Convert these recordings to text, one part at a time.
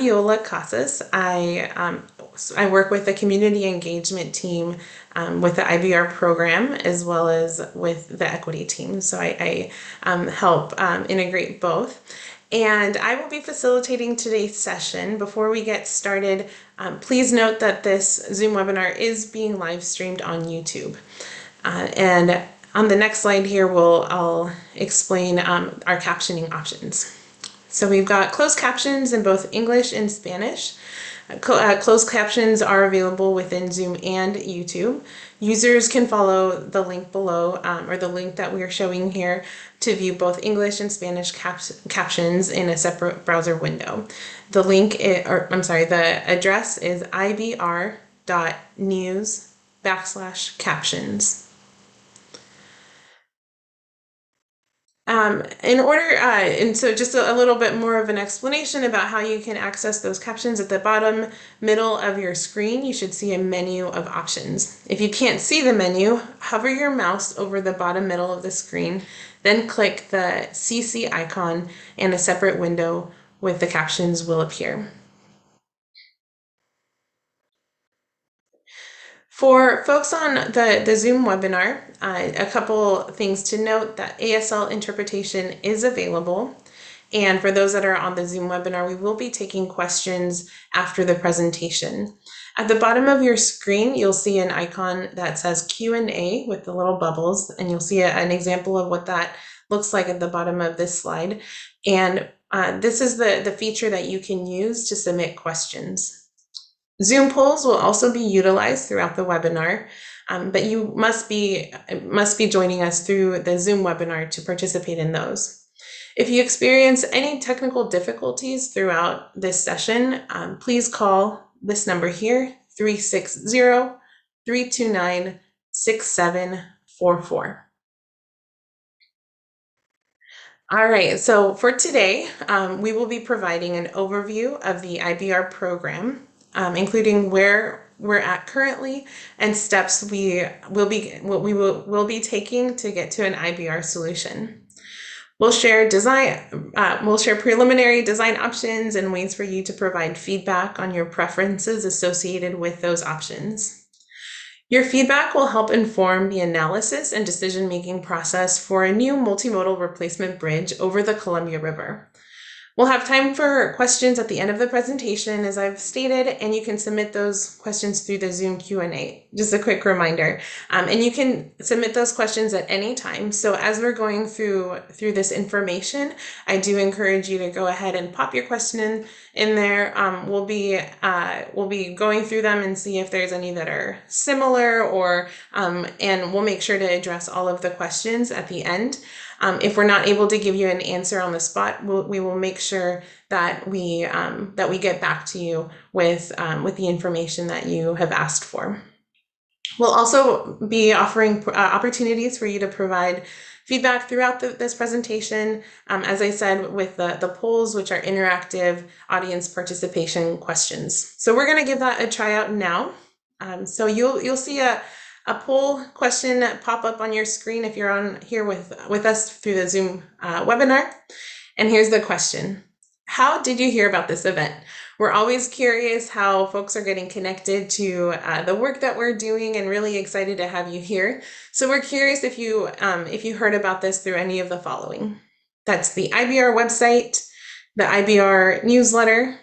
Fabiola Casas. I work with the community engagement team with the IBR program as well as with the equity team. So I help integrate both. And I will be facilitating today's session. Before we get started, please note that this Zoom webinar is being live streamed on YouTube. And on the next slide here, I'll explain our captioning options. So we've got closed captions in both English and Spanish. Closed captions are available within Zoom and YouTube. Users can follow the link below or the link that we are showing here to view both English and Spanish captions in a separate browser window. The address is ibr.news/captions. And so just a little bit more of an explanation about how you can access those captions. At the bottom middle of your screen, you should see a menu of options. If you can't see the menu, hover your mouse over the bottom middle of the screen, then click the CC icon and a separate window with the captions will appear. For folks on the Zoom webinar, a couple things to note: that ASL interpretation is available. And for those that are on the Zoom webinar, we will be taking questions after the presentation. At the bottom of your screen, you'll see an icon that says Q&A with the little bubbles, and you'll see an example of what that looks like at the bottom of this slide. And this is the feature that you can use to submit questions. Zoom polls will also be utilized throughout the webinar, but you must be joining us through the Zoom webinar to participate in those. If you experience any technical difficulties throughout this session, please call this number here, 360-329-6744. All right, so for today, we will be providing an overview of the IBR program, including where we're at currently and steps we will be taking to get to an IBR solution. We'll share preliminary design options and ways for you to provide feedback on your preferences associated with those options. Your feedback will help inform the analysis and decision-making process for a new multimodal replacement bridge over the Columbia River. We'll have time for questions at the end of the presentation, as I've stated, and you can submit those questions through the Zoom Q&A. Just a quick reminder, and you can submit those questions at any time. So as we're going through this information, I do encourage you to go ahead and pop your question in there. We'll be going through them and see if there's any that are similar, or and we'll make sure to address all of the questions at the end. If we're not able to give you an answer on the spot, we will make sure that we get back to you with the information that you have asked for. We'll also be offering opportunities for you to provide feedback throughout this presentation, as I said, with the polls, which are interactive audience participation questions. So we're going to give that a try out now. So you'll see a poll question pop up on your screen if you're on here with us through the Zoom webinar. And here's the question: how did you hear about this event? We're always curious how folks are getting connected to the work that we're doing, and really excited to have you here. So we're curious if you heard about this through any of the following. That's the IBR website, the IBR newsletter,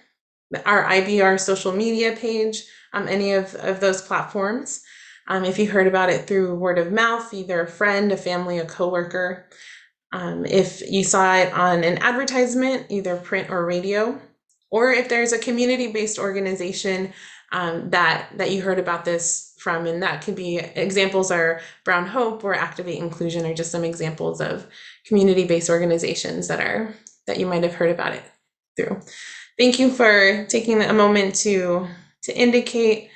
our IBR social media page, any of those platforms. If you heard about it through word of mouth, either a friend, a family, a coworker. If you saw it on an advertisement, either print or radio, or if there's a community-based organization that you heard about this from, and that could be, examples are Brown Hope or Activate Inclusion, or just some examples of community-based organizations that you might have heard about it through. Thank you for taking a moment to indicate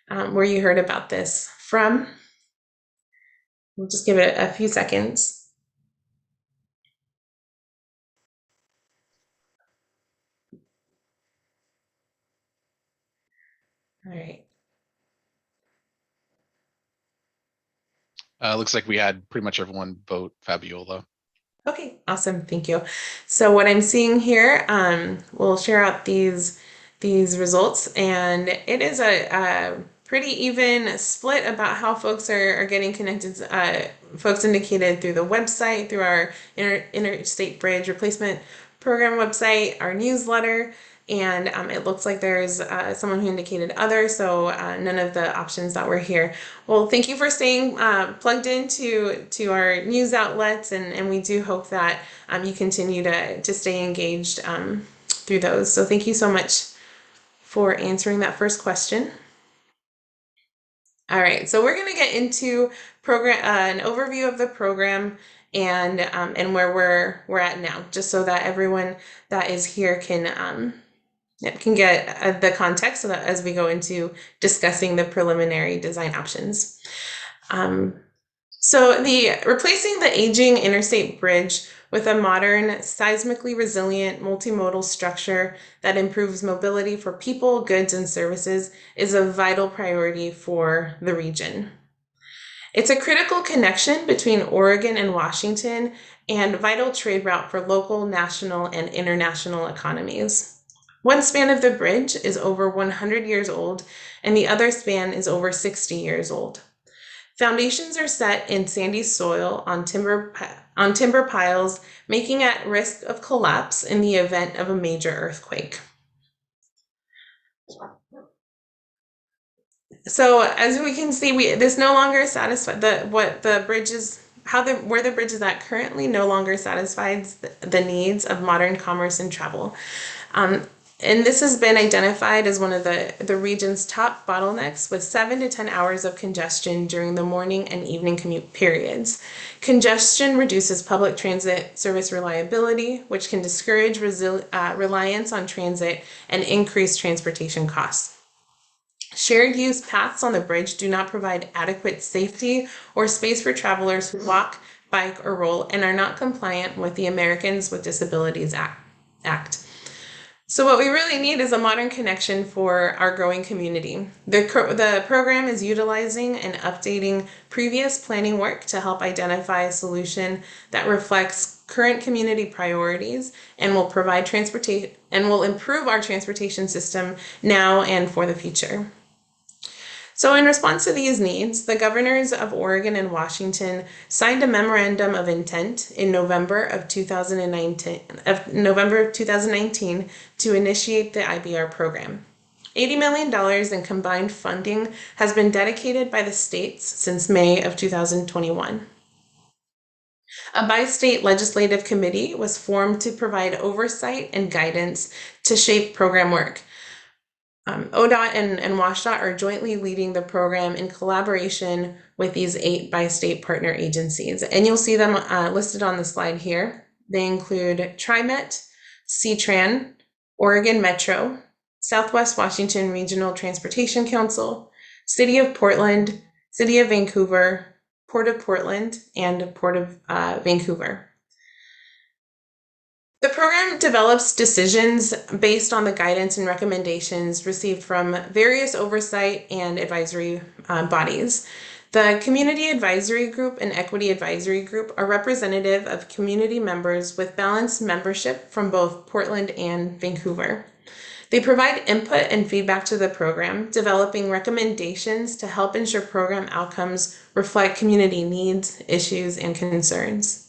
where you heard about this from. We'll just give it a few seconds. All right. Looks like we had pretty much everyone vote Fabiola. Okay, awesome, thank you. So what I'm seeing here, we'll share out these these results, and it is a pretty even split about how folks are getting connected. Folks indicated through the website, through our Interstate Bridge Replacement Program website, our newsletter, and it looks like there's someone who indicated other, so none of the options that were here. Well, thank you for staying plugged into our news outlets, and we do hope that you continue to stay engaged through those. So thank you so much for answering that first question. All right, so we're going to get into an overview of the program and where we're at now, just so that everyone that is here can get the context so that as we go into discussing the preliminary design options. So replacing the aging interstate bridge with a modern, seismically resilient, multimodal structure that improves mobility for people, goods, and services is a vital priority for the region. It's a critical connection between Oregon and Washington and vital trade route for local, national, and international economies. One span of the bridge is over 100 years old, and the other span is over 60 years old. Foundations are set in sandy soil on timber piles, making at risk of collapse in the event of a major earthquake. So as we can see, this no longer satisfies where the bridge is at currently no longer satisfies the needs of modern commerce and travel. And this has been identified as one of the region's top bottlenecks, with 7 to 10 hours of congestion during the morning and evening commute periods. Congestion reduces public transit service reliability, which can discourage reliance on transit and increase transportation costs. Shared use paths on the bridge do not provide adequate safety or space for travelers who walk, bike, or roll, and are not compliant with the Americans with Disabilities Act. So what we really need is a modern connection for our growing community. The program is utilizing and updating previous planning work to help identify a solution that reflects current community priorities and will provide transportation and will improve our transportation system now and for the future. So in response to these needs, the governors of Oregon and Washington signed a memorandum of intent in November of 2019 to initiate the IBR program. $80 million in combined funding has been dedicated by the states since May of 2021. A bi-state legislative committee was formed to provide oversight and guidance to shape program work. ODOT and WashDOT are jointly leading the program in collaboration with these 8 bi-state partner agencies. And you'll see them listed on the slide here. They include TriMet, CTRAN, Oregon Metro, Southwest Washington Regional Transportation Council, City of Portland, City of Vancouver, Port of Portland, and Port of Vancouver. The program develops decisions based on the guidance and recommendations received from various oversight and advisory bodies. The Community Advisory Group and Equity Advisory Group are representative of community members with balanced membership from both Portland and Vancouver. They provide input and feedback to the program, developing recommendations to help ensure program outcomes reflect community needs, issues, and concerns.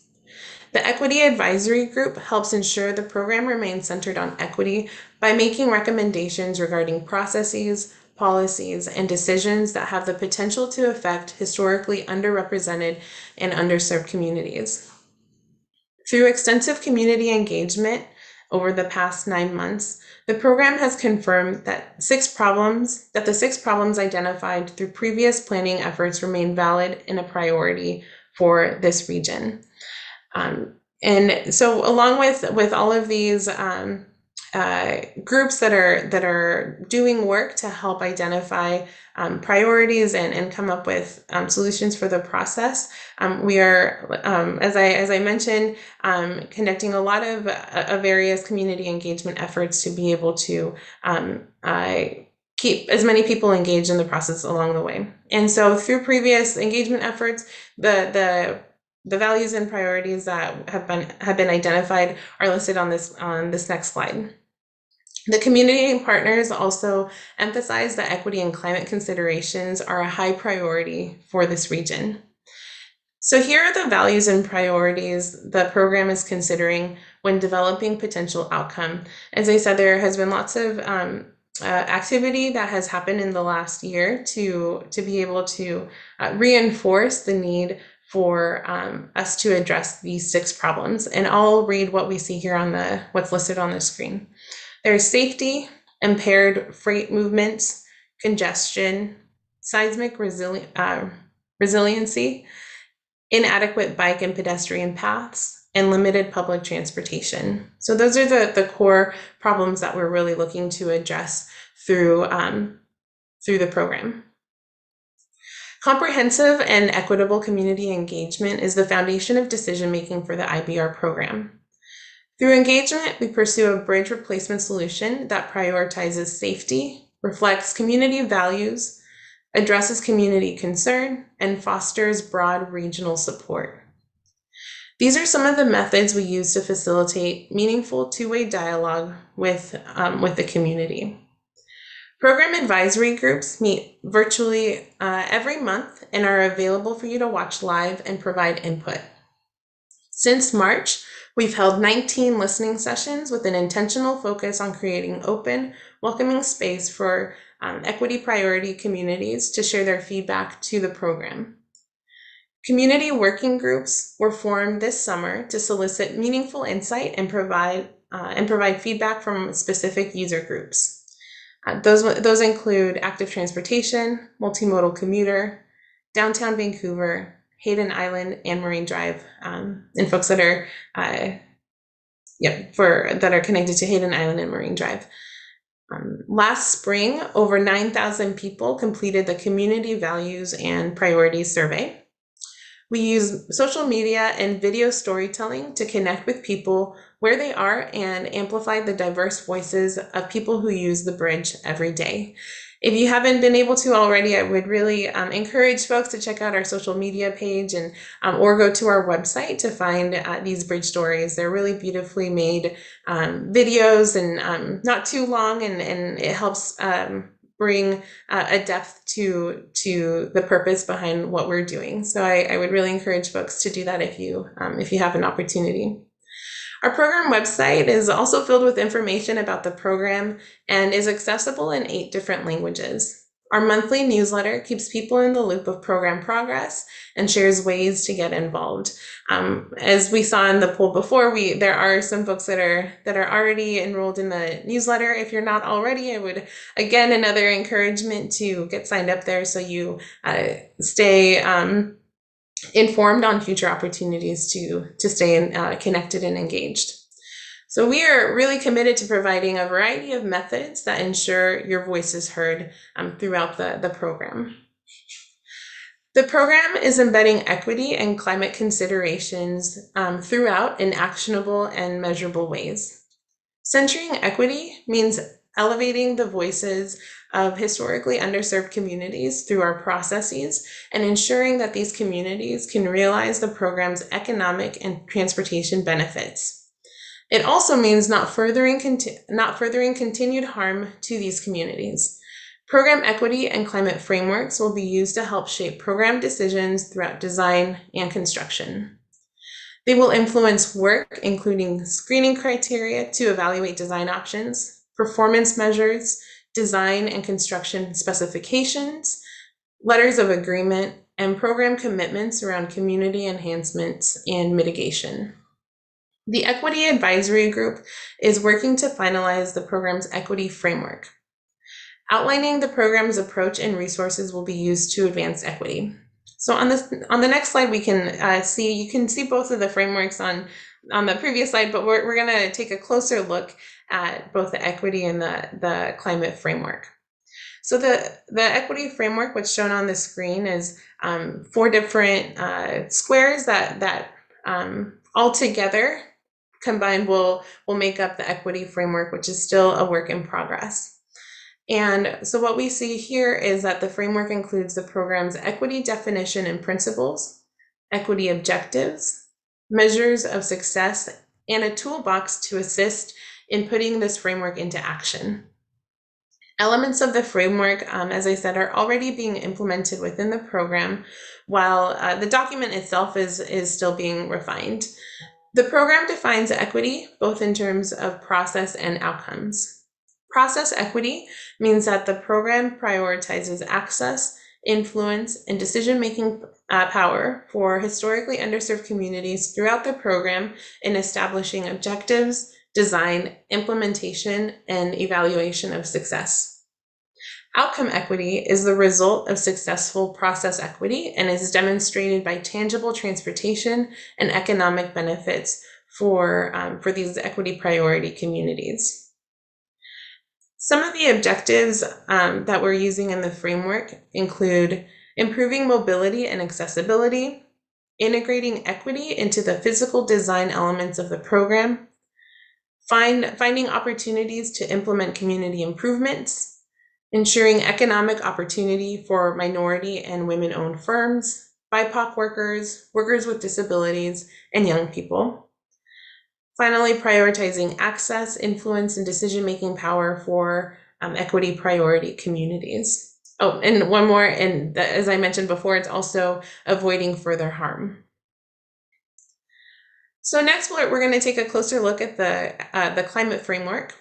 The Equity Advisory Group helps ensure the program remains centered on equity by making recommendations regarding processes, policies, and decisions that have the potential to affect historically underrepresented and underserved communities. Through extensive community engagement over the past 9 months, the program has confirmed that the 6 problems identified through previous planning efforts remain valid and a priority for this region. And so along with all of these groups that are doing work to help identify priorities and come up with solutions for the process, we are, as I mentioned, conducting a lot of various community engagement efforts to be able to keep as many people engaged in the process along the way. And so through previous engagement efforts, the values and priorities that have been identified are listed on this next slide. The community partners also emphasize that equity and climate considerations are a high priority for this region. So here are the values and priorities the program is considering when developing potential outcome. As I said, there has been lots of activity that has happened in the last year to be able to reinforce the need for us to address these 6 problems. And I'll read what we see here on what's listed on the screen. There's safety, impaired freight movements, congestion, seismic resiliency, inadequate bike and pedestrian paths, and limited public transportation. So those are the core problems that we're really looking to address through the program. Comprehensive and equitable community engagement is the foundation of decision-making for the IBR program. Through engagement, we pursue a bridge replacement solution that prioritizes safety, reflects community values, addresses community concern, and fosters broad regional support. These are some of the methods we use to facilitate meaningful two-way dialogue with the community. Program advisory groups meet virtually every month and are available for you to watch live and provide input. Since March, we've held 19 listening sessions with an intentional focus on creating open, welcoming space for equity priority communities to share their feedback to the program. Community working groups were formed this summer to solicit meaningful insight and provide feedback from specific user groups. Those include active transportation, multimodal commuter, downtown Vancouver, Hayden Island, and Marine Drive, and folks that are connected to Hayden Island and Marine Drive. Last spring, over 9,000 people completed the Community Values and Priorities Survey. We use social media and video storytelling to connect with people where they are and amplify the diverse voices of people who use the bridge every day. If you haven't been able to already, I would really encourage folks to check out our social media page and or go to our website to find these bridge stories. They're really beautifully made videos and not too long, and it helps bring a depth to the purpose behind what we're doing. So I would really encourage folks to do that if you have an opportunity. Our program website is also filled with information about the program and is accessible in 8 different languages. Our monthly newsletter keeps people in the loop of program progress and shares ways to get involved. As we saw in the poll before, there are some folks that are already enrolled in the newsletter. If you're not already, I would, again, another encouragement to get signed up there so you stay informed on future opportunities to stay connected and engaged. So we are really committed to providing a variety of methods that ensure your voice is heard throughout the program. The program is embedding equity and climate considerations throughout in actionable and measurable ways. Centering equity means elevating the voices of historically underserved communities through our processes and ensuring that these communities can realize the program's economic and transportation benefits. It also means not furthering continued harm to these communities. Program equity and climate frameworks will be used to help shape program decisions throughout design and construction. They will influence work, including screening criteria to evaluate design options, performance measures, design and construction specifications, letters of agreement, and program commitments around community enhancements and mitigation. The Equity Advisory Group is working to finalize the program's equity framework. Outlining the program's approach and resources will be used to advance equity. So on the next slide, we can see both of the frameworks on the previous slide, but we're going to take a closer look at both the equity and the climate framework. So the equity framework, what's shown on the screen, is 4 different squares that all together combined will make up the equity framework, which is still a work in progress. And so what we see here is that the framework includes the program's equity definition and principles, equity objectives, measures of success, and a toolbox to assist in putting this framework into action. Elements of the framework, as I said, are already being implemented within the program, while the document itself is still being refined. The program defines equity, both in terms of process and outcomes. Process equity means that the program prioritizes access, influence, and decision-making power for historically underserved communities throughout the program in establishing objectives, design, implementation, and evaluation of success. Outcome equity is the result of successful process equity and is demonstrated by tangible transportation and economic benefits for these equity priority communities. Some of the objectives that we're using in the framework include improving mobility and accessibility, integrating equity into the physical design elements of the program, finding opportunities to implement community improvements, ensuring economic opportunity for minority and women-owned firms, BIPOC workers, workers with disabilities, and young people. Finally, prioritizing access, influence, and decision-making power for equity priority communities. Oh, and one more, and as I mentioned before, it's also avoiding further harm. So next, we're going to take a closer look at the climate framework.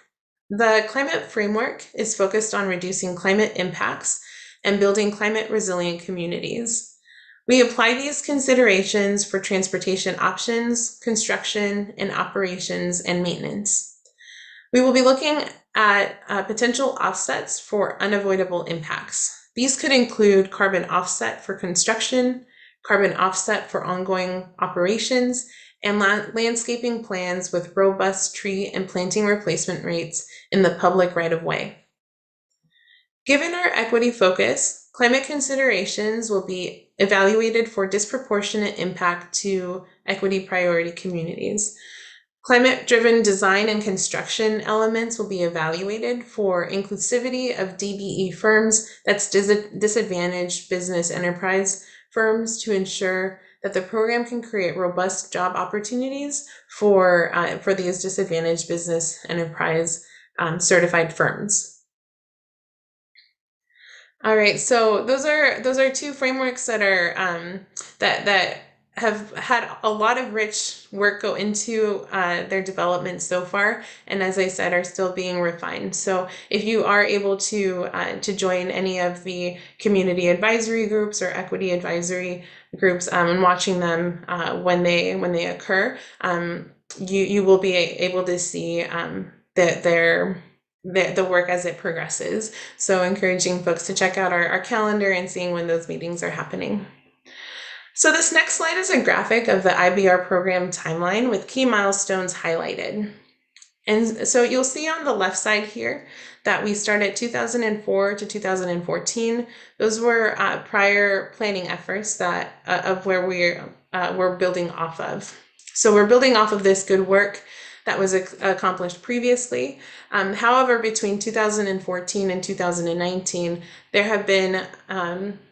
The climate framework is focused on reducing climate impacts and building climate resilient communities. We apply these considerations for transportation options, construction, and operations and maintenance. We will be looking at potential offsets for unavoidable impacts. These could include carbon offset for construction, carbon offset for ongoing operations, and landscaping plans with robust tree and planting replacement rates in the public right-of-way. Given our equity focus, climate considerations will be evaluated for disproportionate impact to equity priority communities. Climate-driven design and construction elements will be evaluated for inclusivity of DBE firms, that's disadvantaged business enterprise firms, to ensure that the program can create robust job opportunities for these disadvantaged business enterprise certified firms. All right, so those are two frameworks that are that have had a lot of rich work go into their development so far, and as I said, are still being refined. So if you are able to join any of the community advisory groups or equity advisory groups and watching them when they occur, you will be able to see the work as it progresses. So encouraging folks to check out our calendar and seeing when those meetings are happening. So this next slide is a graphic of the IBR program timeline with key milestones highlighted. And so you'll see on the left side here that we started 2004 to 2014. Those were prior planning efforts that of where we're building off of. So we're building off of this good work that was accomplished previously. However, between 2014 and 2019, there have been,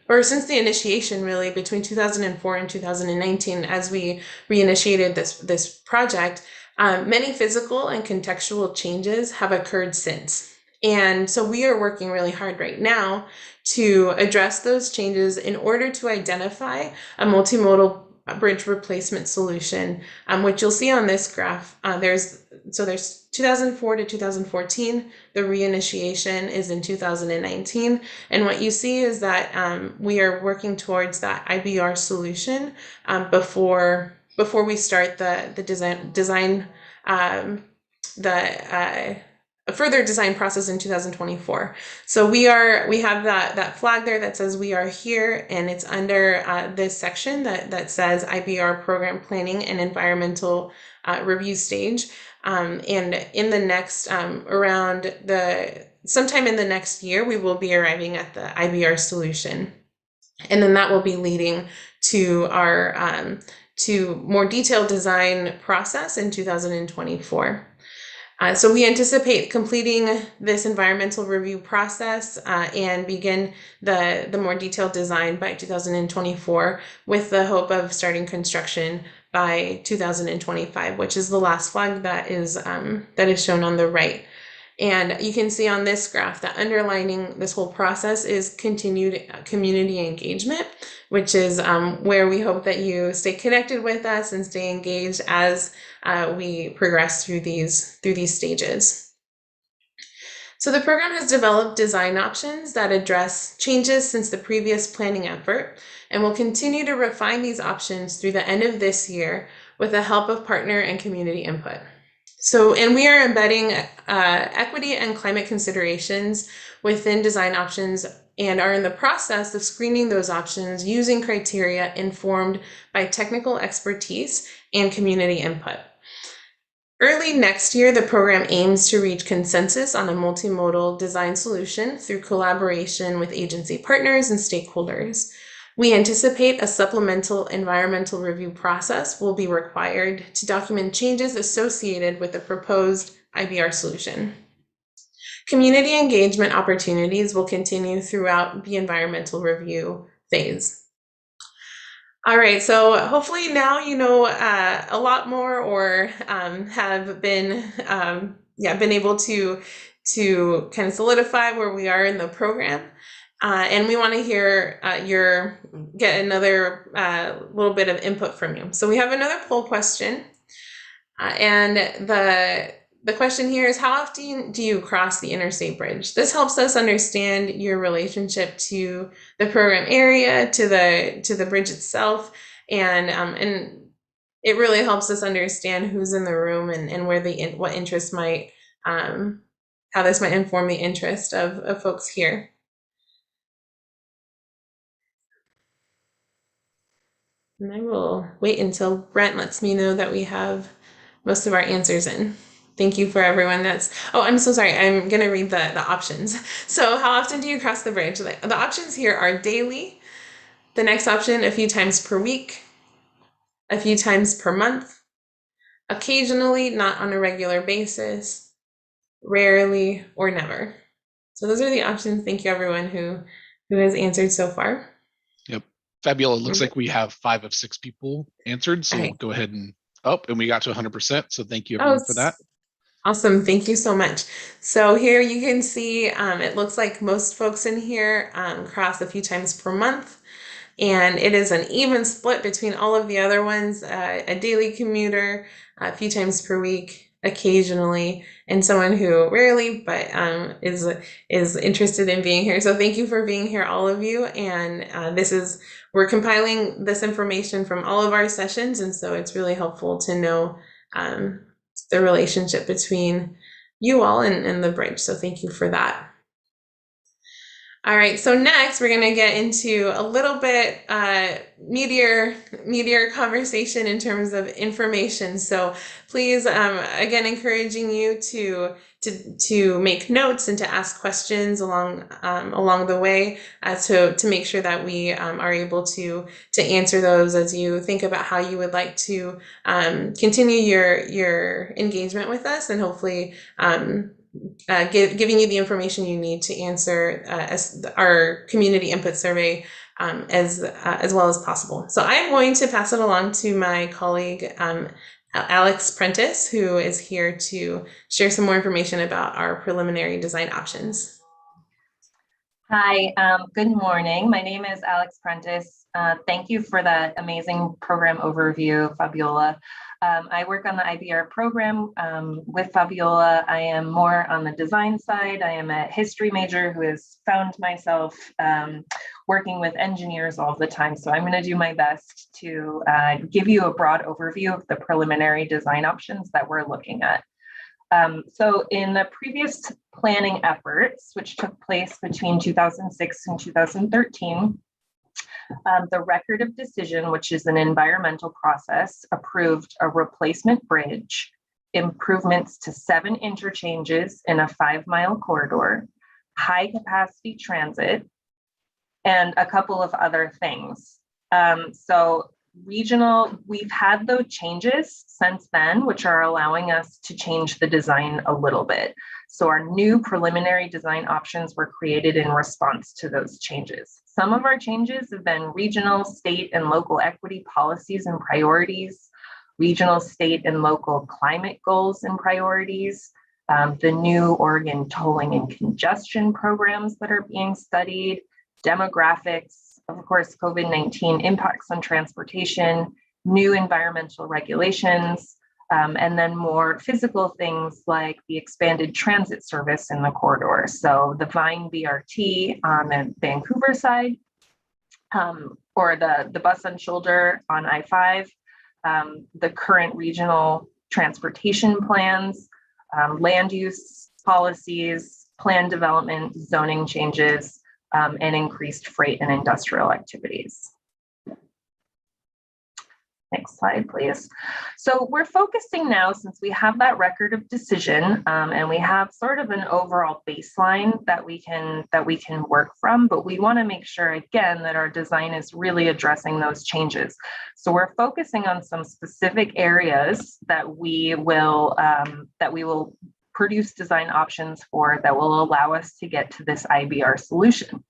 or since the initiation really, between 2004 and 2019, as we reinitiated this project, many physical and contextual changes have occurred since. And so we are working really hard right now to address those changes in order to identify a multimodal bridge replacement solution, which you'll see on this graph. There's 2004 to 2014. The reinitiation is in 2019, and what you see is that we are working towards that IBR solution before we start a further design process in 2024. So we have that flag there that says we are here, and it's under this section that says IBR program planning and environmental review stage. And in the next sometime in the next year, we will be arriving at the IBR solution, and then that will be leading to our to more detailed design process in 2024. So we anticipate completing this environmental review process and begin the more detailed design by 2024, with the hope of starting construction by 2025, which is the last flag that is shown on the right. And you can see on this graph that underlining this whole process is continued community engagement, which is where we hope that you stay connected with us and stay engaged as we progress through these stages. So the program has developed design options that address changes since the previous planning effort, and will continue to refine these options through the end of this year with the help of partner and community input. So, and we are embedding equity and climate considerations within design options and are in the process of screening those options using criteria informed by technical expertise and community input. Early next year, the program aims to reach consensus on a multimodal design solution through collaboration with agency partners and stakeholders. We anticipate a supplemental environmental review process will be required to document changes associated with the proposed IBR solution. Community engagement opportunities will continue throughout the environmental review phase. All right, so hopefully now you know a lot more, or have been able to kind of solidify where we are in the program. And we want to hear get another little bit of input from you. So we have another poll question, and the question here is, how often do you cross the Interstate Bridge? This helps us understand your relationship to the program area, to the bridge itself, and it really helps us understand who's in the room and where what interest might how this might inform the interest of folks here. And I will wait until Brent lets me know that we have most of our answers in. Thank you for everyone oh, I'm so sorry. I'm going to read the options. So how often do you cross the bridge? The options here are daily. The next option, a few times per week, a few times per month, occasionally, not on a regular basis, rarely, or never. So those are the options. Thank you everyone who has answered so far. Yep. Fabiola, looks like we have 5 of 6 people answered. So we'll go ahead and we got to 100%. So thank you everyone for that. Awesome. Thank you so much. So here you can see it looks like most folks in here cross a few times per month. And it is an even split between all of the other ones, a daily commuter, a few times per week, occasionally, and someone who rarely, but is interested in being here. So thank you for being here, all of you. And we're compiling this information from all of our sessions, and so it's really helpful to know the relationship between you all and the bridge. So thank you for that. All right, so next we're going to get into a little bit meatier conversation in terms of information. So please, again, encouraging you to make notes and to ask questions along the way, to make sure that we are able to answer those as you think about how you would like to continue your engagement with us, and hopefully giving you the information you need to answer our community input survey as well as possible. So I'm going to pass it along to my colleague, Alex Prentice, who is here to share some more information about our preliminary design options. Hi, good morning. My name is Alex Prentice. Thank you for that amazing program overview, Fabiola. I work on the IBR program with Fabiola. I am more on the design side. I am a history major who has found myself working with engineers all the time. So I'm going to do my best to give you a broad overview of the preliminary design options that we're looking at. So in the previous planning efforts, which took place between 2006 and 2013, the record of decision, which is an environmental process, approved a replacement bridge, improvements to 7 interchanges in a 5-mile corridor, high capacity transit, and a couple of other things. So regional, we've had those changes since then, which are allowing us to change the design a little bit. So our new preliminary design options were created in response to those changes. Some of our changes have been regional, state, and local equity policies and priorities. regional, state, and local climate goals and priorities, the new Oregon tolling and congestion programs that are being studied, demographics, of course, COVID-19 impacts on transportation, new environmental regulations, and then more physical things like the expanded transit service in the corridor. So the Vine BRT on the Vancouver side, or the bus and shoulder on I-5, the current regional transportation plans, land use policies, plan development, zoning changes, and increased freight and industrial activities. Next slide, please. So we're focusing now, since we have that record of decision, and we have sort of an overall baseline that we can work from, but we want to make sure again that our design is really addressing those changes. So we're focusing on some specific areas that we will produce design options for that will allow us to get to this IBR solution.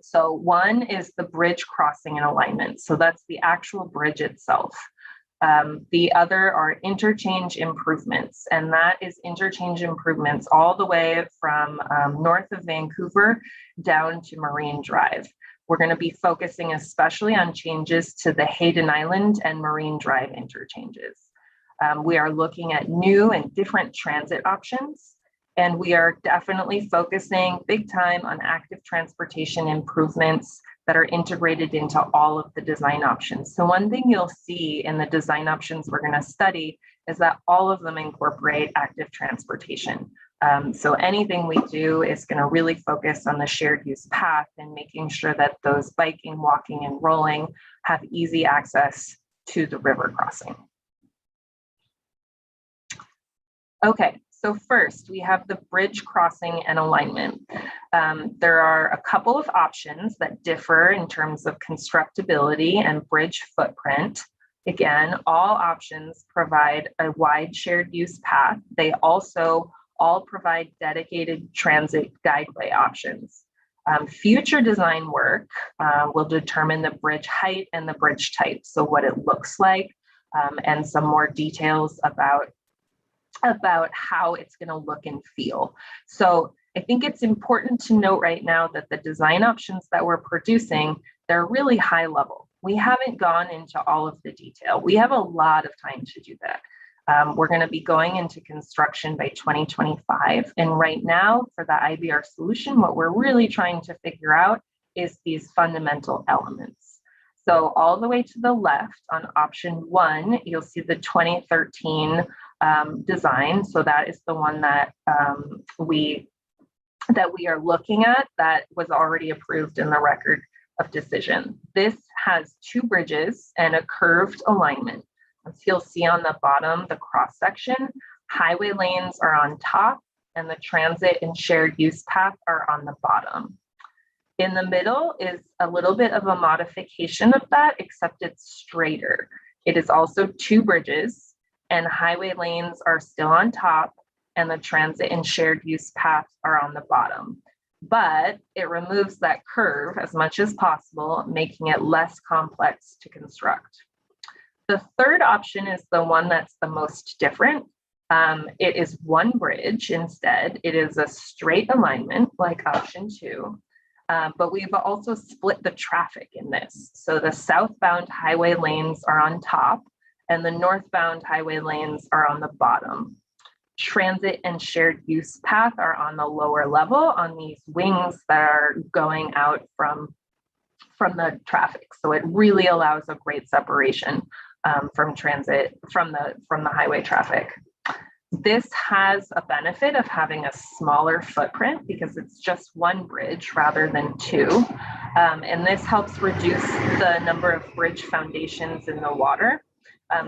So one is the bridge crossing and alignment. So that's the actual bridge itself. The other are interchange improvements, and that is interchange improvements all the way from north of Vancouver down to Marine Drive. We're going to be focusing especially on changes to the Hayden Island and Marine Drive interchanges. We are looking at new and different transit options. And we are definitely focusing big time on active transportation improvements that are integrated into all of the design options. So one thing you'll see in the design options we're going to study is that all of them incorporate active transportation. So anything we do is going to really focus on the shared use path and making sure that those biking, walking, and rolling have easy access to the river crossing. Okay. So first, we have the bridge crossing and alignment. There are a couple of options that differ in terms of constructability and bridge footprint. Again, all options provide a wide shared use path. They also all provide dedicated transit guideway options. Future design work will determine the bridge height and the bridge type, so what it looks like, and some more details about how it's going to look and feel. So I think it's important to note right now that the design options that we're producing, they're really high level. We haven't gone into all of the detail. We have a lot of time to do that. We're going to be going into construction by 2025. And right now for the IBR solution, what we're really trying to figure out is these fundamental elements. So all the way to the left on option 1, you'll see the 2013 design. So that is the one that we are looking at that was already approved in the record of decision. This has 2 bridges and a curved alignment. As you'll see on the bottom, the cross section, highway lanes are on top and the transit and shared use path are on the bottom. In the middle is a little bit of a modification of that, except it's straighter. It is also 2 bridges, and highway lanes are still on top and the transit and shared use paths are on the bottom. But it removes that curve as much as possible, making it less complex to construct. The third option is the one that's the most different. It is 1 bridge instead. It is a straight alignment like option 2. But we've also split the traffic in this. So the southbound highway lanes are on top and the northbound highway lanes are on the bottom. Transit and shared use path are on the lower level on these wings that are going out from the traffic. So it really allows a great separation from transit, from the highway traffic. This has a benefit of having a smaller footprint because it's just 1 bridge rather than 2. And this helps reduce the number of bridge foundations in the water.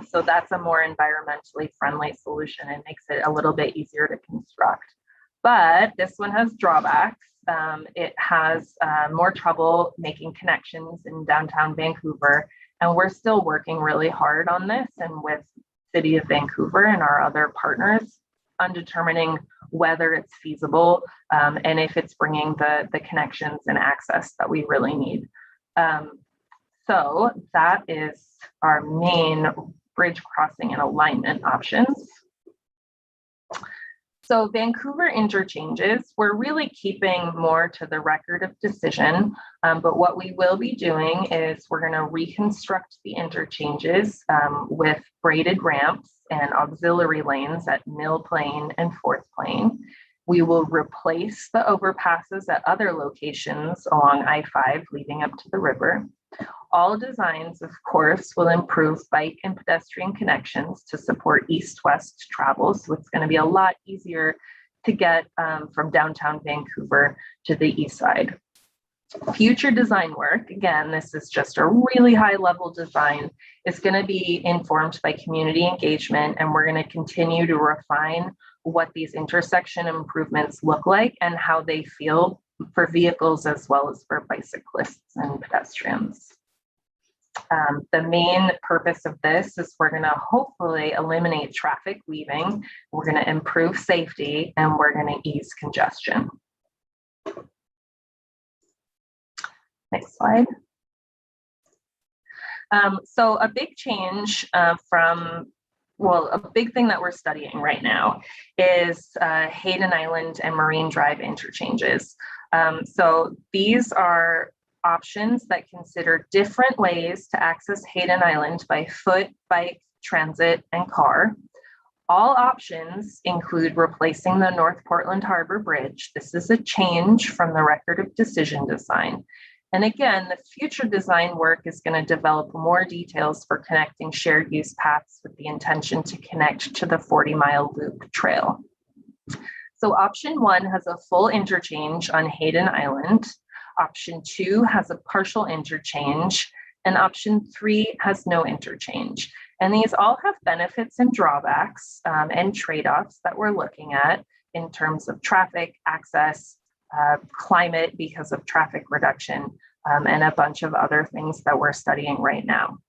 So that's a more environmentally friendly solution. It makes it a little bit easier to construct. But this one has drawbacks. It has more trouble making connections in downtown Vancouver. And we're still working really hard on this and with City of Vancouver and our other partners on determining whether it's feasible and if it's bringing the connections and access that we really need. So that is our main bridge crossing and alignment options. So Vancouver interchanges, we're really keeping more to the record of decision, but what we will be doing is we're going to reconstruct the interchanges with braided ramps and auxiliary lanes at Mill Plain and Fourth Plain. We will replace the overpasses at other locations along I-5 leading up to the river. All designs, of course, will improve bike and pedestrian connections to support east-west travel. So it's going to be a lot easier to get from downtown Vancouver to the east side. Future design work, again, this is just a really high-level design, is going to be informed by community engagement, and we're going to continue to refine what these intersection improvements look like and how they feel for vehicles as well as for bicyclists and pedestrians. The main purpose of this is we're going to hopefully eliminate traffic weaving, we're going to improve safety, and we're going to ease congestion. Next slide. So a big change a big thing that we're studying right now is Hayden Island and Marine Drive interchanges. So these are options that consider different ways to access Hayden Island by foot, bike, transit, and car. All options include replacing the North Portland Harbor Bridge. This is a change from the record of decision design. And again, the future design work is going to develop more details for connecting shared use paths with the intention to connect to the 40-mile loop trail. So option 1 has a full interchange on Hayden Island. Option 2 has a partial interchange, and option 3 has no interchange. And these all have benefits and drawbacks and trade-offs that we're looking at in terms of traffic, access, climate because of traffic reduction, and a bunch of other things that we're studying right now.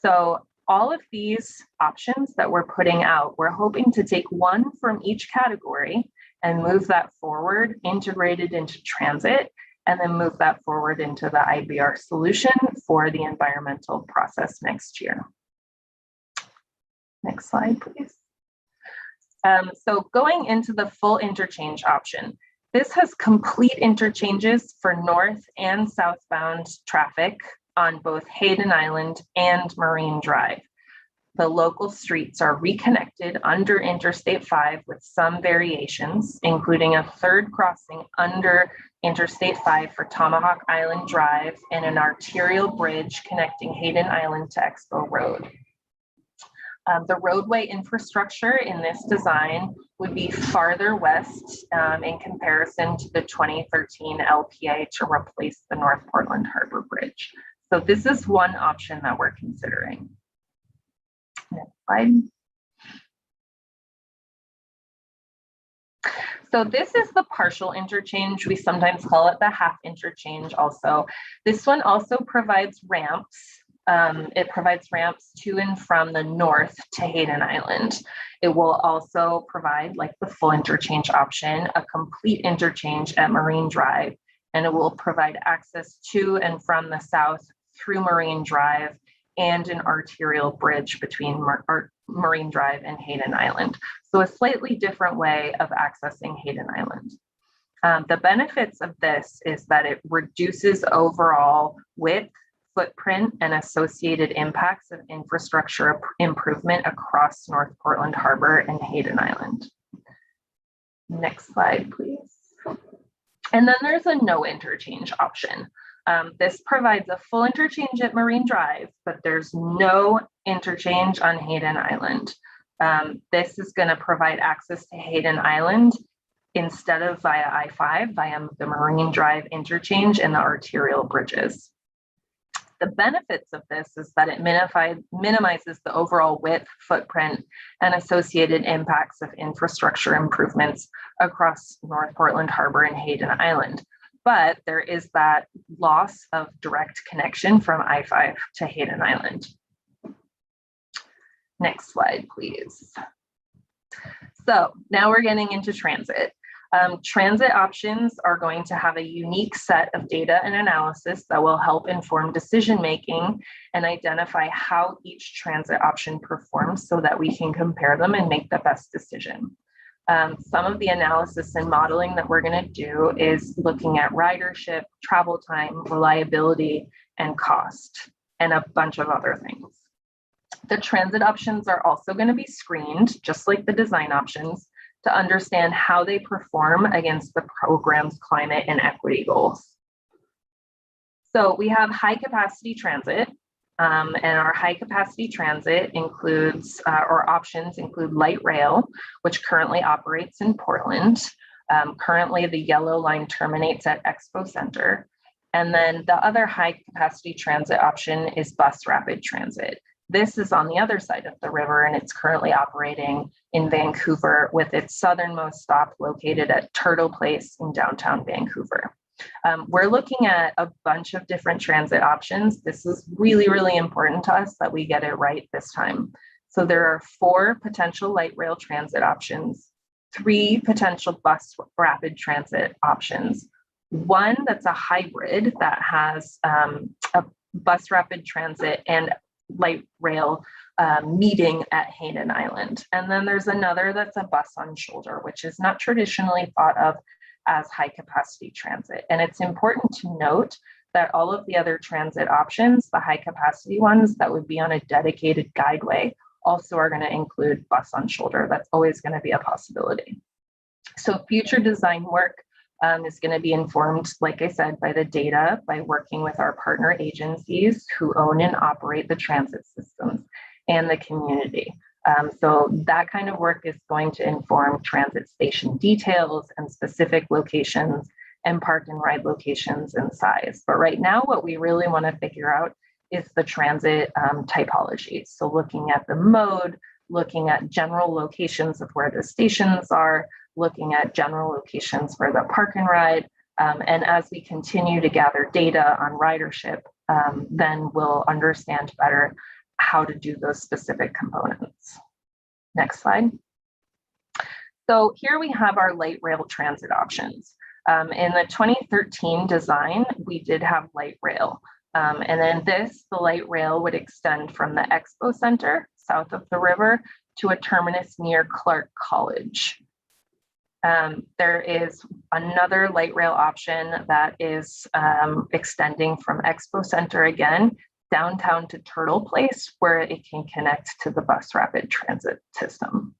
So all of these options that we're putting out, we're hoping to take one from each category and move that forward, integrated into transit, and then move that forward into the IBR solution for the environmental process next year. Next slide, please. So going into the full interchange option, this has complete interchanges for north and southbound traffic on both Hayden Island and Marine Drive. The local streets are reconnected under Interstate 5 with some variations, including a third crossing under Interstate 5 for Tomahawk Island Drive and an arterial bridge connecting Hayden Island to Expo Road. The roadway infrastructure in this design would be farther west in comparison to the 2013 LPA to replace the North Portland Harbor Bridge. So this is one option that we're considering. Next slide. So this is the partial interchange. We sometimes call it the half interchange also. This one also provides ramps. It provides ramps to and from the north to Hayden Island. It will also provide, like the full interchange option, a complete interchange at Marine Drive, and it will provide access to and from the south through Marine Drive and an arterial bridge between Marine Drive and Hayden Island. So a slightly different way of accessing Hayden Island. The benefits of this is that it reduces overall width, footprint, and associated impacts of infrastructure improvement across North Portland Harbor and Hayden Island. Next slide, please. And then there's a no interchange option. This provides a full interchange at Marine Drive, but there's no interchange on Hayden Island. This is going to provide access to Hayden Island instead of via I-5, via the Marine Drive interchange and the arterial bridges. The benefits of this is that it minimizes the overall width, footprint, and associated impacts of infrastructure improvements across North Portland Harbor and Hayden Island. But there is that loss of direct connection from I-5 to Hayden Island. Next slide, please. So now we're getting into transit. Transit options are going to have a unique set of data and analysis that will help inform decision-making and identify how each transit option performs so that we can compare them and make the best decision. Some of the analysis and modeling that we're going to do is looking at ridership, travel time, reliability, and cost, and a bunch of other things. The transit options are also going to be screened, just like the design options, to understand how they perform against the program's climate and equity goals. So we have high capacity transit, and our high capacity transit includes, or options include light rail, which currently operates in Portland. Currently the yellow line terminates at Expo Center. And then the other high capacity transit option is bus rapid transit. This is on the other side of the river, and it's currently operating in Vancouver with its southernmost stop located at Turtle Place in downtown Vancouver. We're looking at a bunch of different transit options. This is really, really important to us that we get it right this time. So there are 4 potential light rail transit options, 3 potential bus rapid transit options, 1 that's a hybrid that has a bus rapid transit and light rail meeting at Hayden Island. And then there's another that's a bus on shoulder, which is not traditionally thought of as high capacity transit. And it's important to note that all of the other transit options, the high capacity ones that would be on a dedicated guideway, also are going to include bus on shoulder. That's always going to be a possibility. So future design work is going to be informed, like I said, by the data, by working with our partner agencies who own and operate the transit systems and the community. So that kind of work is going to inform transit station details and specific locations and park and ride locations and size. But right now, what we really want to figure out is the transit typology. So looking at the mode, looking at general locations of where the stations are, looking at general locations for the park and ride. And as we continue to gather data on ridership, then we'll understand better how to do those specific components. Next slide. So here we have our light rail transit options. In the 2013 design, we did have light rail. And then the light rail would extend from the Expo Center south of the river to a terminus near Clark College. There is another light rail option that is extending from Expo Center again, downtown to Turtle Place, where it can connect to the bus rapid transit system.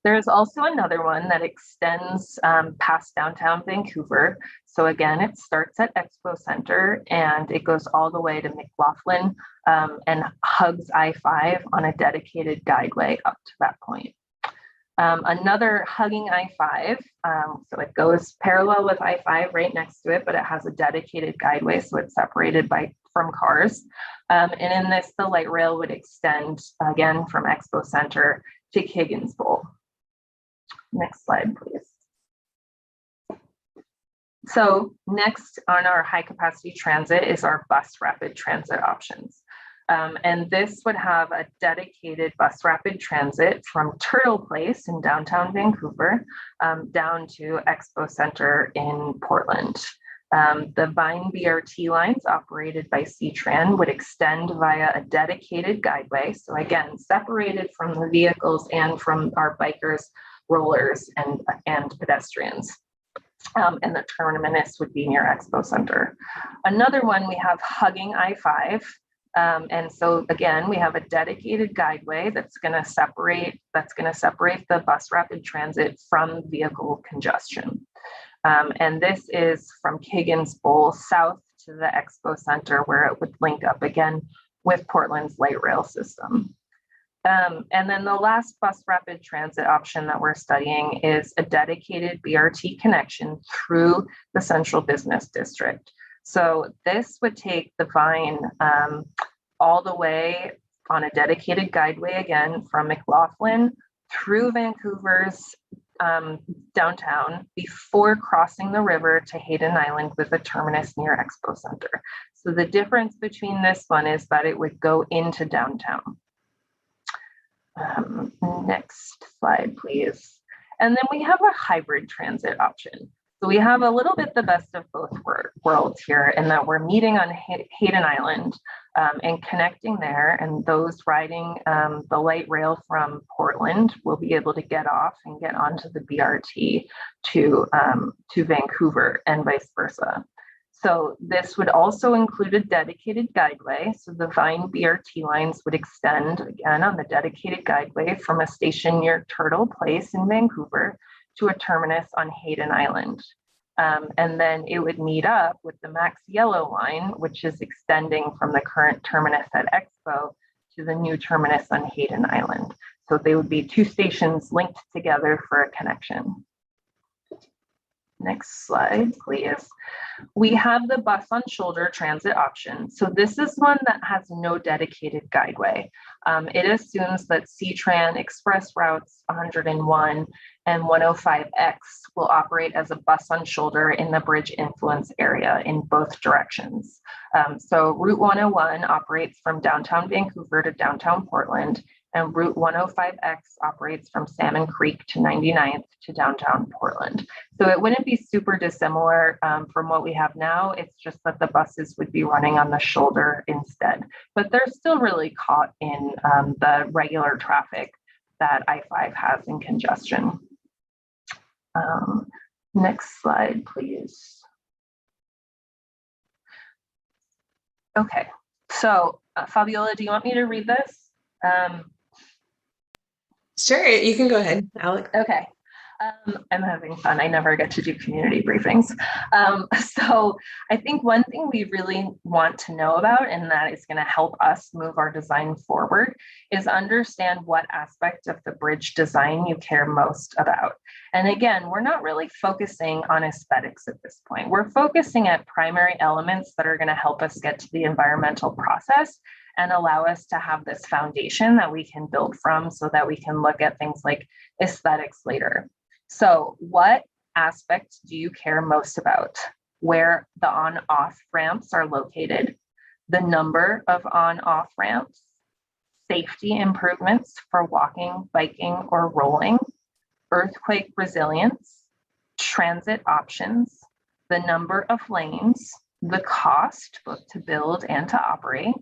There is also another one that extends past downtown Vancouver. So again, it starts at Expo Center and it goes all the way to McLaughlin and hugs I-5 on a dedicated guideway up to that point. Another hugging I-5, so it goes parallel with I-5 right next to it, but it has a dedicated guideway, so it's separated from cars. And in this, the light rail would extend again from Expo Center to Higgins Bowl. Next slide, please. So next on our high capacity transit is our bus rapid transit options. And this would have a dedicated bus rapid transit from Turtle Place in downtown Vancouver down to Expo Center in Portland. The Vine BRT lines operated by C-Tran would extend via a dedicated guideway. So again, separated from the vehicles and from our bikers, rollers, and pedestrians. And the terminus would be near Expo Center. Another one, we have hugging I-5. And so again, we have a dedicated guideway that's going to separate the bus rapid transit from vehicle congestion. And this is from Higgins Bowl south to the Expo Center, where it would link up again with Portland's light rail system. And then the last bus rapid transit option that we're studying is a dedicated BRT connection through the central business district. So this would take the Vine all the way on a dedicated guideway again from McLaughlin through Vancouver's downtown before crossing the river to Hayden Island with a terminus near Expo Center. So the difference between this one is that it would go into downtown. Next slide, please. And then we have a hybrid transit option. So we have a little bit the best of both worlds here in that we're meeting on Hayden Island and connecting there, and those riding the light rail from Portland will be able to get off and get onto the BRT to Vancouver and vice versa. So this would also include a dedicated guideway. So the Vine BRT lines would extend again on the dedicated guideway from a station near Turtle Place in Vancouver to a terminus on Hayden Island. And then it would meet up with the Max Yellow line, which is extending from the current terminus at Expo to the new terminus on Hayden Island. So they would be two stations linked together for a connection. Next slide, please. We have the bus on shoulder transit option. So this is one that has no dedicated guideway. It assumes that C-Tran Express routes 101 and 105X will operate as a bus on shoulder in the bridge influence area in both directions. So Route 101 operates from downtown Vancouver to downtown Portland, and Route 105X operates from Salmon Creek to 99th to downtown Portland. So it wouldn't be super dissimilar from what we have now. It's just that the buses would be running on the shoulder instead, but they're still really caught in the regular traffic that I-5 has in congestion. Next slide, please. Okay, so Fabiola, do you want me to read this? Sure, you can go ahead, Alex. Okay. I'm having fun. I never get to do community briefings. So I think one thing we really want to know about, and that is going to help us move our design forward, is understand what aspect of the bridge design you care most about. And again, we're not really focusing on aesthetics at this point. We're focusing at primary elements that are going to help us get to the environmental process and allow us to have this foundation that we can build from so that we can look at things like aesthetics later. So what aspects do you care most about? Where the on-off ramps are located, the number of on-off ramps, safety improvements for walking, biking, or rolling, earthquake resilience, transit options, the number of lanes, the cost both to build and to operate,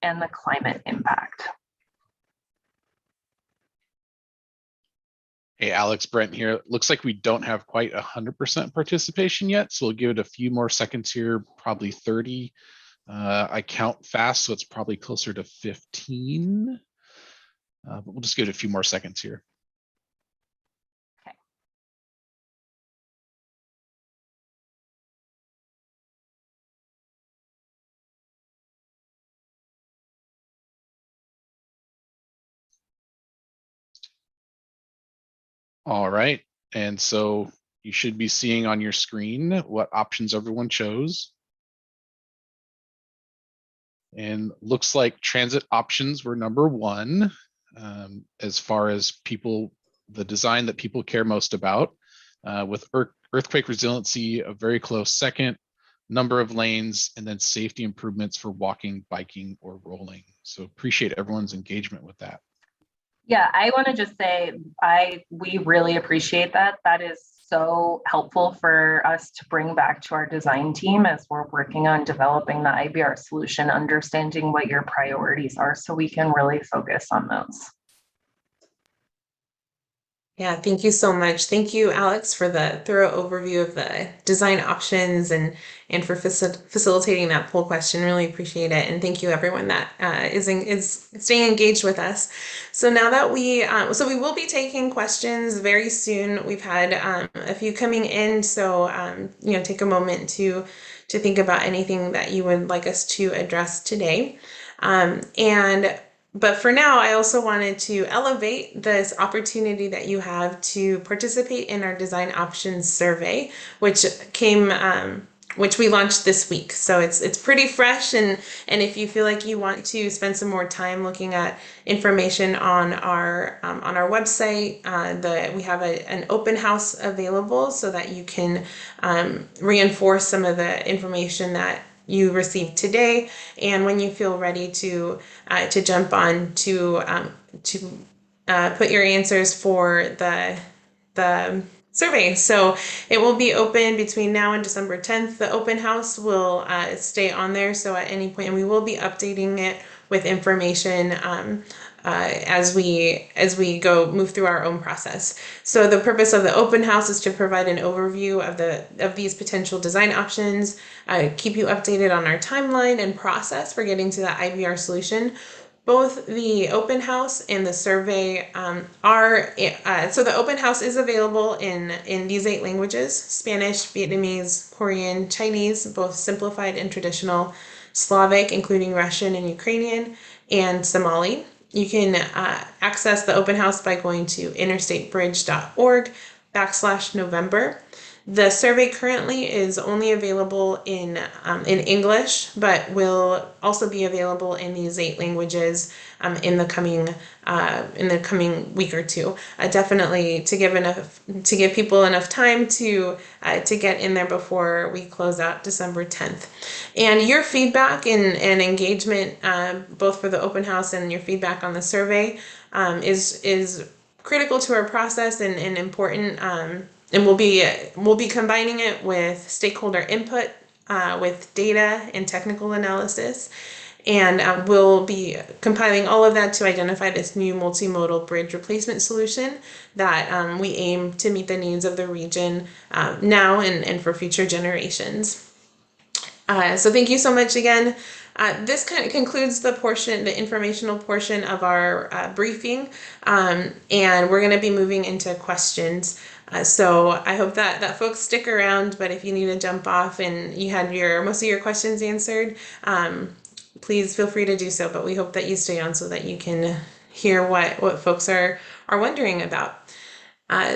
and the climate impact. Hey, Alex, Brent here. Looks like we don't have quite 100% participation yet, so we'll give it a few more seconds here, probably 30. I count fast, so it's probably closer to 15. But we'll just give it a few more seconds here. Okay. All right, and so you should be seeing on your screen what options everyone chose. And looks like transit options were number one as far as people, the design that people care most about, with earthquake resiliency a very close second, number of lanes, and then safety improvements for walking, biking, or rolling. So appreciate everyone's engagement with that. Yeah, I want to just say we really appreciate that. That is so helpful for us to bring back to our design team as we're working on developing the IBR solution, understanding what your priorities are so we can really focus on those. Yeah, thank you so much. Thank you, Alex, for the thorough overview of the design options and for facilitating that poll question. Really appreciate it. And thank you everyone that is staying engaged with us. So now that we will be taking questions very soon. We've had a few coming in, so take a moment to think about anything that you would like us to address today. But for now, I also wanted to elevate this opportunity that you have to participate in our design options survey, which we launched this week. So it's pretty fresh, and if you feel like you want to spend some more time looking at information on our website, we have an open house available so that you can reinforce some of the information that you received today, and when you feel ready to jump on to put your answers for the the survey. So it will be open between now and December 10th. The open house will stay on there. So at any point, and we will be updating it with information as we move through our own process. So the purpose of the open house is to provide an overview of these potential design options, keep you updated on our timeline and process for getting to the IBR solution. Both the open house and the survey so the open house is available in these 8 languages: Spanish, Vietnamese, Korean, Chinese, both simplified and traditional, Slavic, including Russian and Ukrainian, and Somali. You can access the open house by going to interstatebridge.org/November. The survey currently is only available in English, but will also be available in these 8 languages in the coming week or two. Definitely to give people enough time to get in there before we close out December 10th. And your feedback and engagement, both for the open house and your feedback on the survey, is critical to our process and important. And we'll be combining it with stakeholder input, with data and technical analysis, and we'll be compiling all of that to identify this new multimodal bridge replacement solution that we aim to meet the needs of the region now and for future generations. So thank you so much again. This kind of concludes the informational portion of our briefing, and we're going to be moving into questions. So I hope that folks stick around, but if you need to jump off and you had most of your questions answered, please feel free to do so, but we hope that you stay on so that you can hear what folks are wondering about.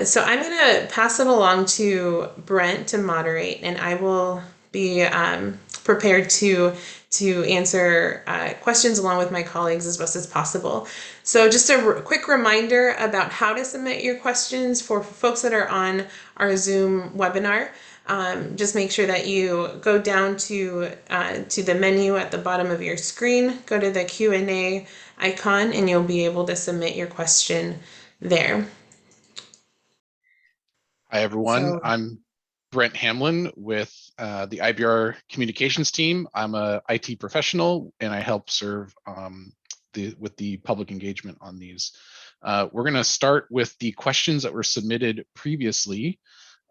So I'm going to pass it along to Brent to moderate, and I will be prepared to answer questions along with my colleagues as best as possible. So just a quick reminder about how to submit your questions for folks that are on our Zoom webinar. Just make sure that you go down to the menu at the bottom of your screen, go to the Q&A icon, and you'll be able to submit your question there. Hi, everyone. So, I'm Brent Hamlin with the IBR communications team. I'm a IT professional, and I help serve with the public engagement on these. We're going to start with the questions that were submitted previously.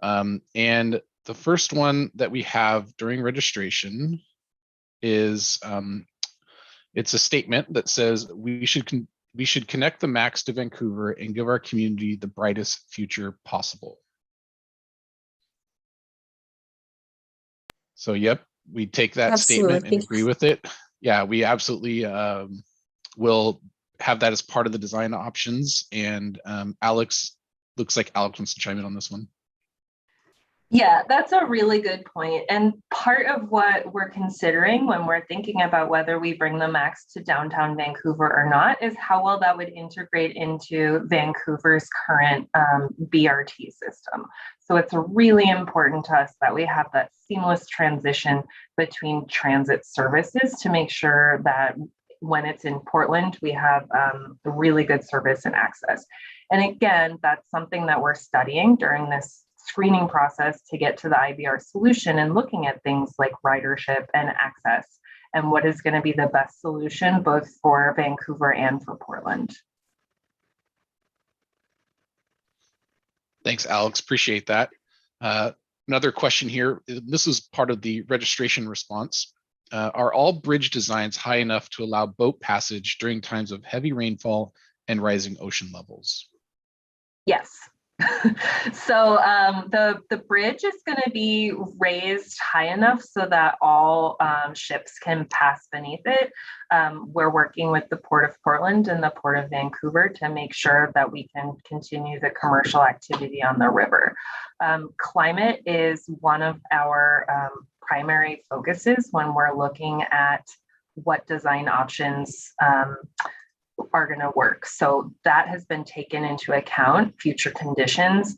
And the first one that we have during registration is it's a statement that says we should connect the MAX to Vancouver and give our community the brightest future possible. So, yep, we take that statement and agree with it. Yeah, we absolutely will have that as part of the design options. And Alex, looks like Alex wants to chime in on this one. Yeah, that's a really good point. And part of what we're considering when we're thinking about whether we bring the MAX to downtown Vancouver or not is how well that would integrate into Vancouver's current BRT system. So it's really important to us that we have that seamless transition between transit services to make sure that when it's in Portland, we have really good service and access. And again, that's something that we're studying during this screening process to get to the IBR solution and looking at things like ridership and access and what is going to be the best solution both for Vancouver and for Portland. Thanks, Alex. Appreciate that. Another question here. This is part of the registration response. Are all bridge designs high enough to allow boat passage during times of heavy rainfall and rising ocean levels? Yes. So the bridge is going to be raised high enough so that all ships can pass beneath it. We're working with the Port of Portland and the Port of Vancouver to make sure that we can continue the commercial activity on the river. Climate is one of our primary focuses when we're looking at what design options are going to work. So that has been taken into account, future conditions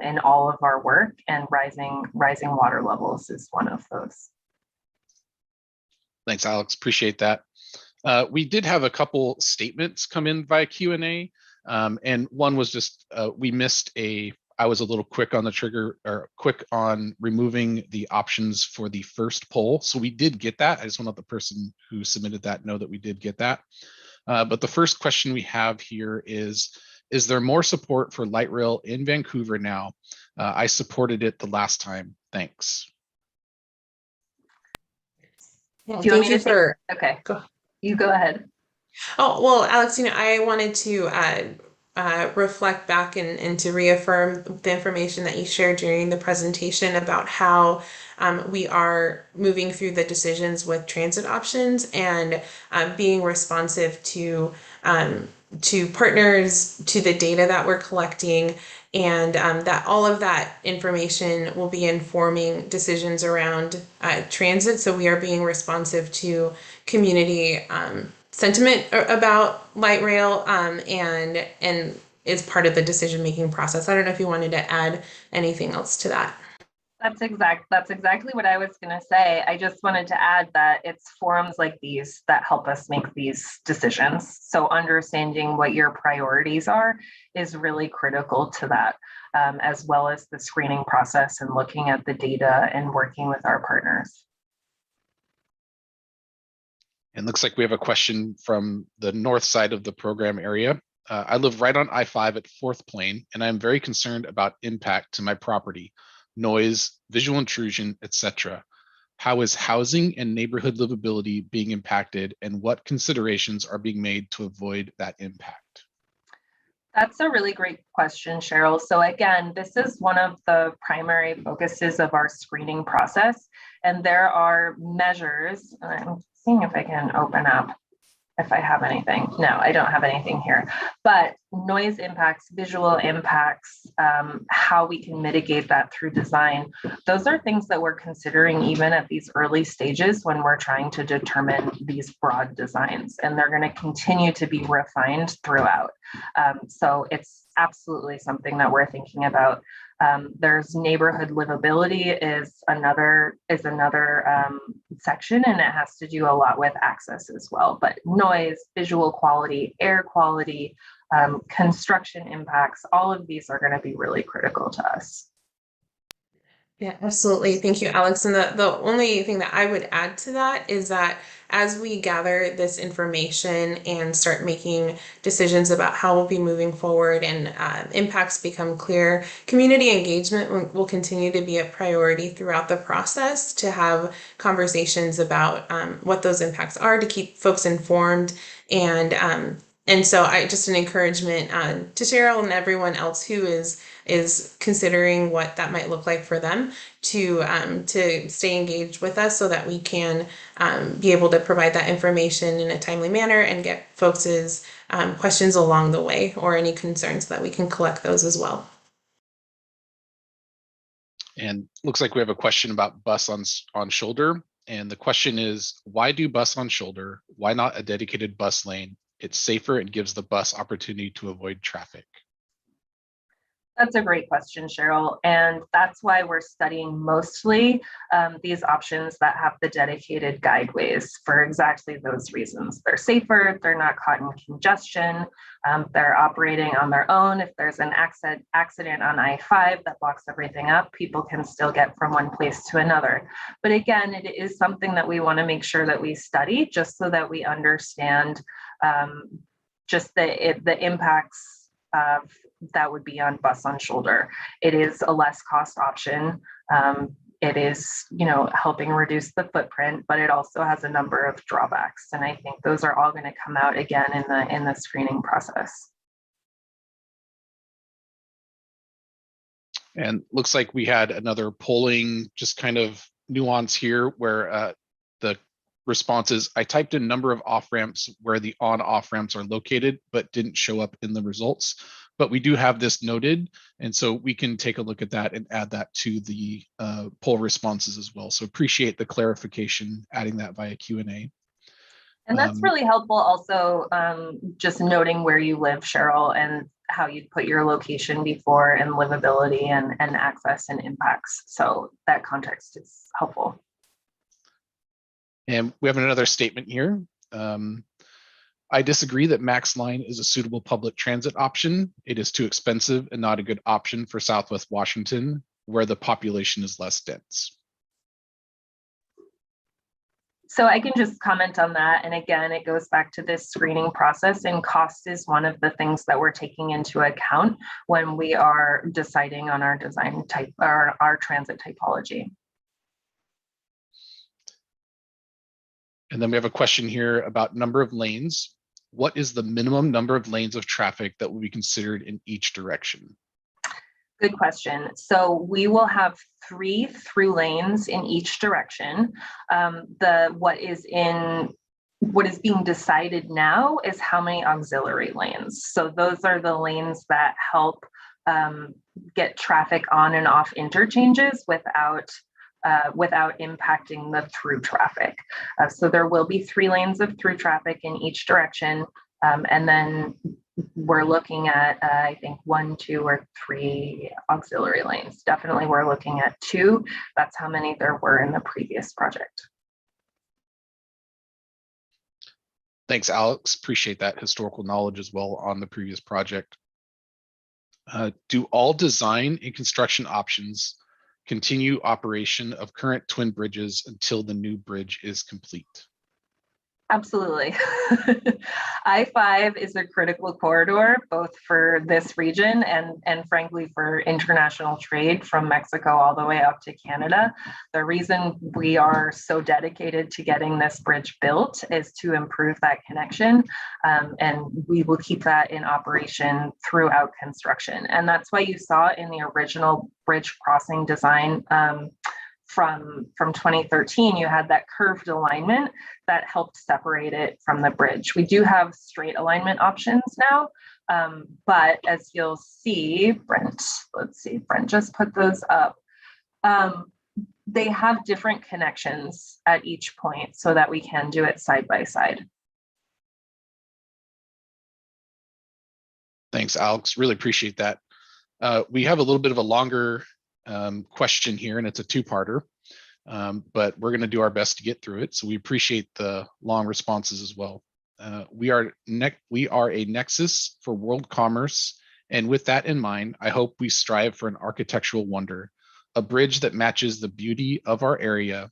in all of our work, and rising water levels is one of those. Thanks, Alex. Appreciate that. We did have a couple statements come in via Q&A, and one was just we missed a I was a little quick on the trigger, or quick on removing the options for the first poll. So we did get that. I just want to let the person who submitted that know that we did get that. But the first question we have here is there more support for light rail in Vancouver now? I supported it the last time. Thanks. Yeah, Do you want thank me you to for. Okay, Go. you go ahead. Oh, well, Alex, I wanted to reflect back and to reaffirm the information that you shared during the presentation about how we are moving through the decisions with transit options and being responsive to partners, to the data that we're collecting, and that all of that information will be informing decisions around transit. So we are being responsive to community sentiment about light rail, and is part of the decision-making process. I don't know if you wanted to add anything else to that. That's exactly what I was going to say. I just wanted to add that it's forums like these that help us make these decisions. So understanding what your priorities are is really critical to that, as well as the screening process and looking at the data and working with our partners. And looks like we have a question from the north side of the program area. I live right on I-5 at 4th Plain, and I'm very concerned about impact to my property, noise, visual intrusion, etc. How is housing and neighborhood livability being impacted, and what considerations are being made to avoid that impact? That's a really great question, Cheryl. So again, this is one of the primary focuses of our screening process, and there are measures. I'm seeing if I can open up if I have anything. No, I don't have anything here, but noise impacts, visual impacts, how we can mitigate that through design. Those are things that we're considering even at these early stages when we're trying to determine these broad designs, and they're going to continue to be refined throughout. So it's absolutely something that we're thinking about. There's neighborhood livability is another section, and it has to do a lot with access as well. But noise, visual quality, air quality, construction impacts, all of these are going to be really critical to us. Yeah, absolutely. Thank you, Alex. And the only thing that I would add to that is that as we gather this information and start making decisions about how we'll be moving forward and impacts become clear, community engagement will continue to be a priority throughout the process, to have conversations about what those impacts are, to keep folks informed. And so just an encouragement to Cheryl and everyone else who is considering what that might look like for them to stay engaged with us, so that we can be able to provide that information in a timely manner and get folks' questions along the way, or any concerns, that we can collect those as well. And looks like we have a question about bus on shoulder. And the question is, why do bus on shoulder? Why not a dedicated bus lane? It's safer and gives the bus opportunity to avoid traffic. That's a great question, Cheryl. And that's why we're studying mostly these options that have the dedicated guideways for exactly those reasons. They're safer, they're not caught in congestion, they're operating on their own. If there's an accident on I-5 that blocks everything up, people can still get from one place to another. But again, it is something that we want to make sure that we study, just so that we understand just the impacts of that would be on bus on shoulder. It is a less cost option. It is, helping reduce the footprint, but it also has a number of drawbacks. And I think those are all going to come out again in the screening process. And looks like we had another polling just kind of nuance here, where the responses, I typed in number of off ramps where the on off ramps are located, but didn't show up in the results. But we do have this noted, and so we can take a look at that and add that to the poll responses as well. So appreciate the clarification, adding that via Q&A. And that's really helpful also, just noting where you live, Cheryl, and how you'd put your location before, and livability and access and impacts. So that context is helpful. And we have another statement here. I disagree that Max Line is a suitable public transit option. It is too expensive and not a good option for Southwest Washington, where the population is less dense. So I can just comment on that. And again, it goes back to this screening process, and cost is one of the things that we're taking into account when we are deciding on our design type or our transit typology. And then we have a question here about number of lanes. What is the minimum number of lanes of traffic that will be considered in each direction? Good question. So we will have 3 through lanes in each direction. What is being decided now is how many auxiliary lanes. So those are the lanes that help get traffic on and off interchanges without impacting the through traffic. So there will be 3 lanes of through traffic in each direction. And then we're looking at, I think 1, 2, or 3 auxiliary lanes. Definitely we're looking at 2. That's how many there were in the previous project. Thanks, Alex. Appreciate that historical knowledge as well on the previous project. Do all design and construction options continue operation of current twin bridges until the new bridge is complete? Absolutely. I-5 is a critical corridor, both for this region and frankly for international trade from Mexico all the way up to Canada. The reason we are so dedicated to getting this bridge built is to improve that connection, and we will keep that in operation throughout construction. And that's why you saw in the original bridge crossing design from 2013, you had that curved alignment that helped separate it from the bridge. We do have straight alignment options now, but as you'll see, Brent just put those up. They have different connections at each point so that we can do it side by side. Thanks, Alex. Really appreciate that. We have a little bit of a longer question here, and it's a 2-parter, but we're going to do our best to get through it. So we appreciate the long responses as well. We are a nexus for world commerce, and with that in mind, I hope we strive for an architectural wonder, a bridge that matches the beauty of our area.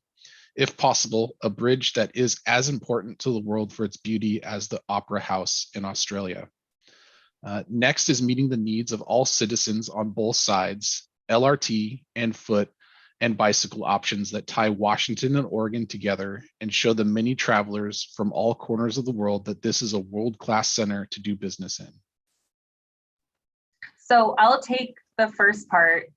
If possible, a bridge that is as important to the world for its beauty as the Opera House in Australia. Next is meeting the needs of all citizens on both sides, LRT and foot and bicycle options that tie Washington and Oregon together and show the many travelers from all corners of the world that this is a world-class center to do business in. So I'll take the first part.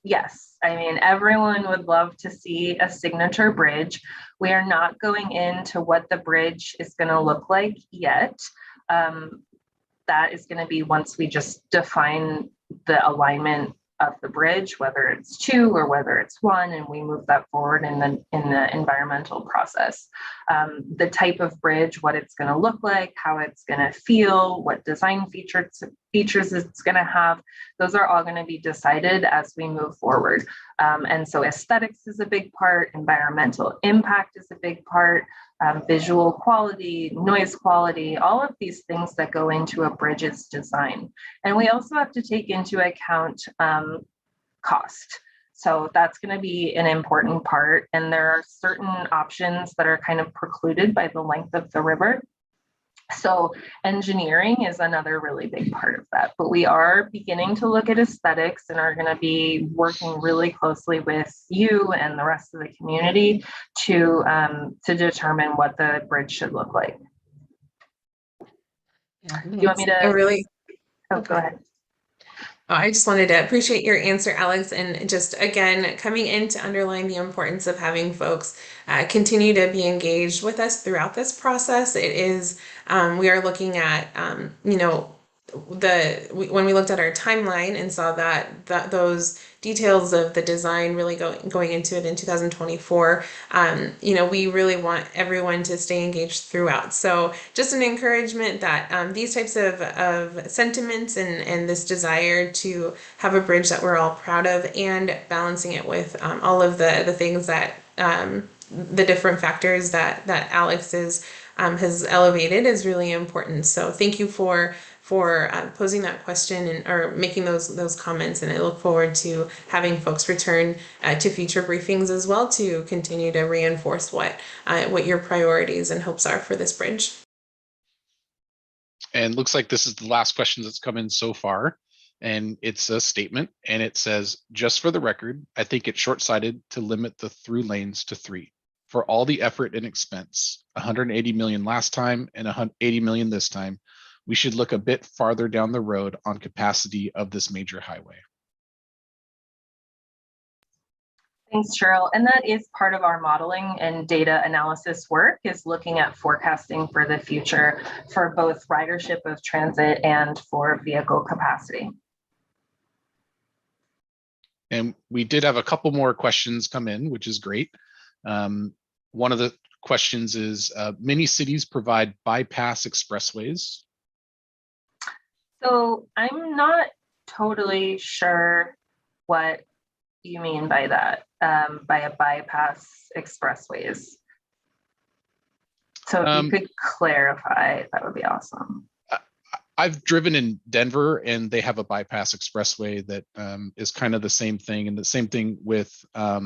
Yes, I mean, everyone would love to see a signature bridge. We are not going into what the bridge is going to look like yet. That is going to be once we just define the alignment of the bridge, whether it's 2 or whether it's 1, and we move that forward in the environmental process. The type of bridge, what it's going to look like, how it's going to feel, what design features it's going to have, those are all going to be decided as we move forward. And so aesthetics is a big part, environmental impact is a big part, visual quality, noise quality, all of these things that go into a bridge's design. And we also have to take into account cost. So that's going to be an important part. And there are certain options that are kind of precluded by the length of the river. So engineering is another really big part of that. But we are beginning to look at aesthetics and are going to be working really closely with you and the rest of the community to determine what the bridge should look like. Yeah, Do you want me to? Go ahead. I just wanted to appreciate your answer, Alex, and just again coming in to underline the importance of having folks continue to be engaged with us throughout this process. It is we are looking at when we looked at our timeline and saw that those details of the design really going into it in 2024, we really want everyone to stay engaged throughout. So just an encouragement that these types of sentiments and this desire to have a bridge that we're all proud of, and balancing it with all of the things that the different factors that Alex has elevated is really important. So thank you for posing that question and or making those comments, and I look forward to having folks return to future briefings as well to continue to reinforce what your priorities and hopes are for this bridge. And looks like this is the last question that's come in so far. And it's a statement, and it says, just for the record, I think it's short-sighted to limit the through lanes to 3. For all the effort and expense, 180 million last time and 180 million this time, we should look a bit farther down the road on capacity of this major highway. Thanks, Cheryl. And that is part of our modeling and data analysis work, is looking at forecasting for the future for both ridership of transit and for vehicle capacity. And we did have a couple more questions come in, which is great. One of the questions is, many cities provide bypass expressways. So I'm not totally sure what you mean by that, by a bypass expressways. So if you could clarify, that would be awesome. I've driven in Denver, and they have a bypass expressway that is kind of the same thing. And the same thing with, I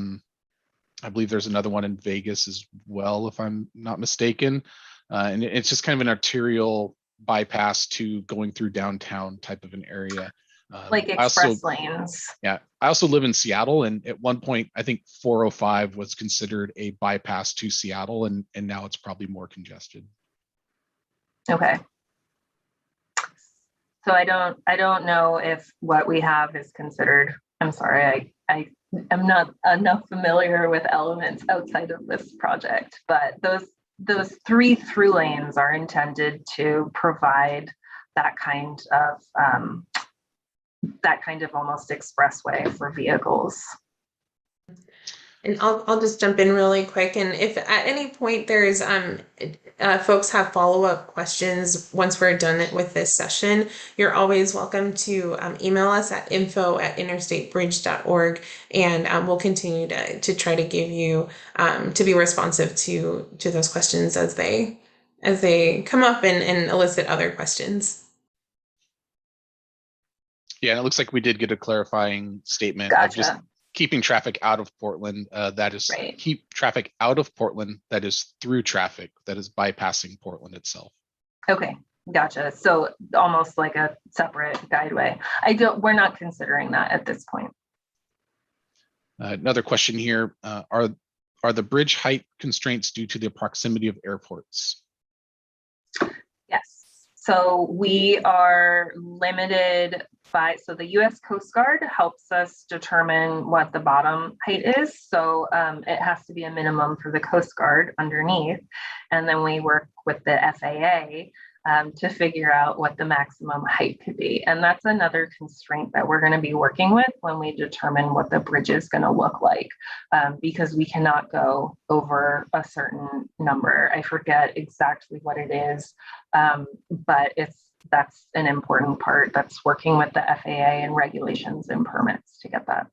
believe there's another one in Vegas as well, if I'm not mistaken. And it's just kind of an arterial bypass to going through downtown type of an area. Like express lanes. Yeah, I also live in Seattle, and at one point, I think 405 was considered a bypass to Seattle, and now it's probably more congested. Okay. So I don't know if what we have is considered. I'm sorry, I am not enough familiar with elements outside of this project, but those 3 through lanes are intended to provide that kind of almost expressway for vehicles. And I'll just jump in really quick. And if at any point there's folks have follow-up questions once we're done with this session, you're always welcome to email us at info@interstatebridge.org, and we'll continue to try to give you to be responsive to those questions as they come up and elicit other questions. Yeah, and it looks like we did get a clarifying statement. Gotcha. Of just keeping traffic out of Portland. That is right. Keep traffic out of Portland. That is through traffic that is bypassing Portland itself. Okay, gotcha. So almost like a separate guideway. We're not considering that at this point. Another question here: Are the bridge height constraints due to the proximity of airports? Yes. So we are limited by, so the U.S. Coast Guard helps us determine what the bottom height is. So it has to be a minimum for the Coast Guard underneath. And then we work with the FAA to figure out what the maximum height could be. And that's another constraint that we're going to be working with when we determine what the bridge is going to look like, because we cannot go over a certain number. I forget exactly what it is, but that's an important part. That's working with the FAA and regulations and permits to get that.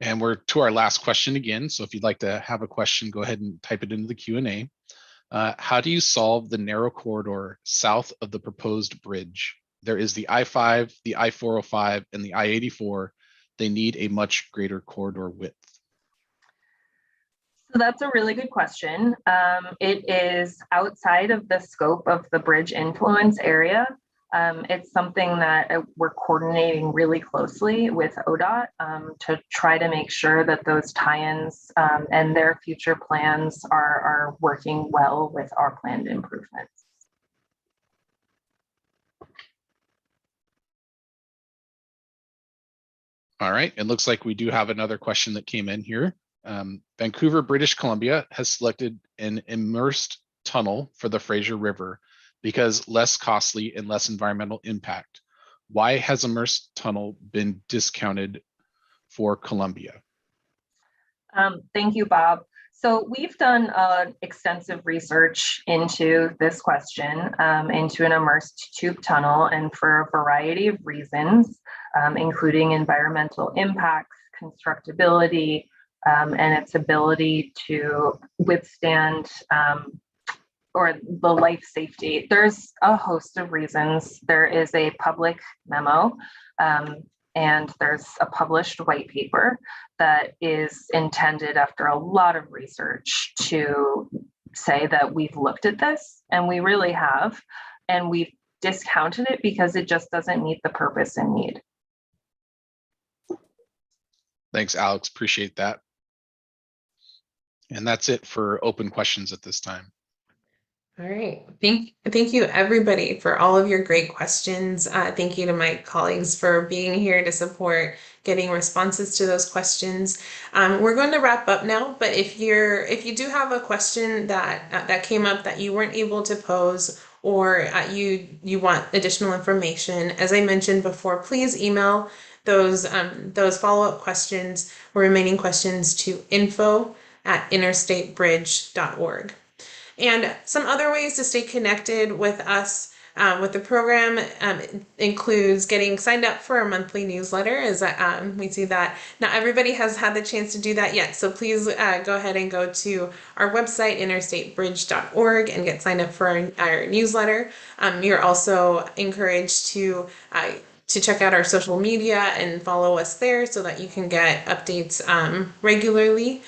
And we're to our last question again. So if you'd like to have a question, go ahead and type it into the Q&A. How do you solve the narrow corridor south of the proposed bridge? There is the I-5, the I-405, and the I-84. They need a much greater corridor width. So that's a really good question. It is outside of the scope of the bridge influence area. It's something that we're coordinating really closely with ODOT to try to make sure that those tie-ins and their future plans are working well with our planned improvements. All right, it looks like we do have another question that came in here. Vancouver, British Columbia has selected an immersed tunnel for the Fraser River because less costly and less environmental impact. Why has immersed tunnel been discounted for Columbia? Thank you, Bob. So we've done extensive research into this question, into an immersed tube tunnel, and for a variety of reasons, including environmental impacts, constructability, and its ability to withstand or the life safety. There's a host of reasons. There is a public memo, and there's a published white paper that is intended after a lot of research to say that we've looked at this, and we really have, and we've discounted it because it just doesn't meet the purpose and need. Thanks, Alex. Appreciate that. And that's it for open questions at this time. All right. Thank you, everybody, for all of your great questions. Thank you to my colleagues for being here to support getting responses to those questions. We're going to wrap up now, but if you do have a question that came up that you weren't able to pose, or you want additional information, as I mentioned before, please email those follow-up questions or remaining questions to info@interstatebridge.org. And some other ways to stay connected with us with the program includes getting signed up for our monthly newsletter. As we see that not everybody has had the chance to do that yet. So please go ahead and go to our website, interstatebridge.org, and get signed up for our newsletter. You're also encouraged to check out our social media and follow us there so that you can get updates regularly.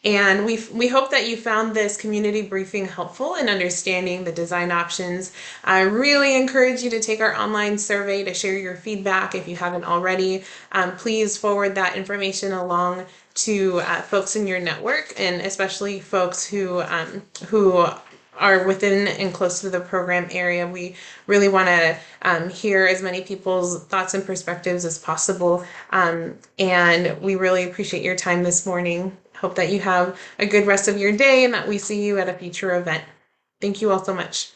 And we hope that you found this community briefing helpful in understanding the design options. I really encourage you to take our online survey to share your feedback if you haven't already. Please forward that information along to folks in your network, and especially folks who are within and close to the program area. We really want to hear as many people's thoughts and perspectives as possible. And we really appreciate your time this morning. Hope that you have a good rest of your day and that we see you at a future event. Thank you all so much.